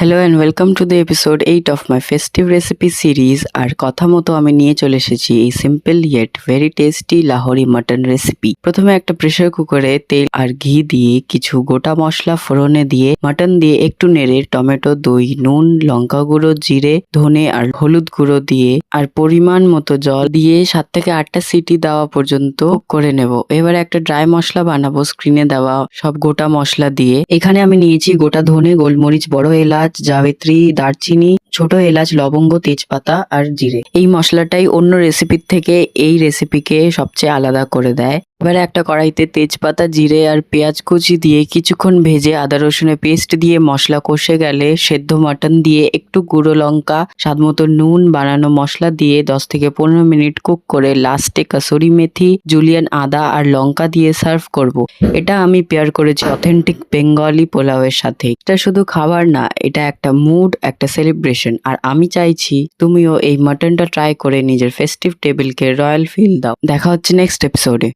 Hello and welcome to the episode 8 of my festive recipe series. আর কথা মতো আমি নিয়ে চলে এসেছি এই simple yet very tasty Lahori mutton recipe. প্রথমে একটা প্রেসার কুকারে তেল আর ঘি দিয়ে কিছু গোটা মশলা ফোড়নে দিয়ে মাটন দিয়ে একটু নেড়ে টমেটো, দই, নুন, লঙ্কা গুঁড়ো, জিরে, ধনে আর হলুদ গুঁড়ো দিয়ে আর পরিমাণ মতো জল দিয়ে 7 থেকে 8টা সিটি দেওয়া পর্যন্ত করে নেব। এবারে একটা ড্রাই মশলা বানাবো স্ক্রিনে দেওয়া সব গোটা মশলা দিয়ে। এখানে আমি নিয়েছি গোটা ধনে, গোলমরিচ, বড় এলাচ, জাবিত্রী, দারচিনি, ছোট এলাচ, লবঙ্গ, তেজপাতা আর জিরে। এই মশলাটাই অন্য রেসিপির থেকে এই রেসিপিকে সবচেয়ে আলাদা করে দেয়। এবারে একটা কড়াইতে তেজপাতা, জিরে আর পেঁয়াজ কুচি দিয়ে কিছুক্ষণ ভেজে আদা রসুনের পেস্ট দিয়ে মশলা কষে গেলে সেদ্ধ মাটন দিয়ে একটু গুঁড়ো লঙ্কা, স্বাদমতো নুন, বানানো মশলা দিয়ে 10 থেকে 15 মিনিট কুক করে লাস্টে কাসুরি মেথি, জুলিয়ান আদা আর লঙ্কা দিয়ে সার্ভ করব। এটা আমি পেয়ার করেছি অথেন্টিক বেঙ্গলি পোলাওয়ের সাথে। এটা শুধু খাবার না, এটা একটা মুড, একটা সেলিব্রেশন। আর আমি চাইছি তুমিও এই মাটনটা ট্রাই করে নিজের ফেস্টিভ টেবিলকে রয়্যাল ফিল দাও। দেখা হচ্ছে নেক্সট এপিসোডে।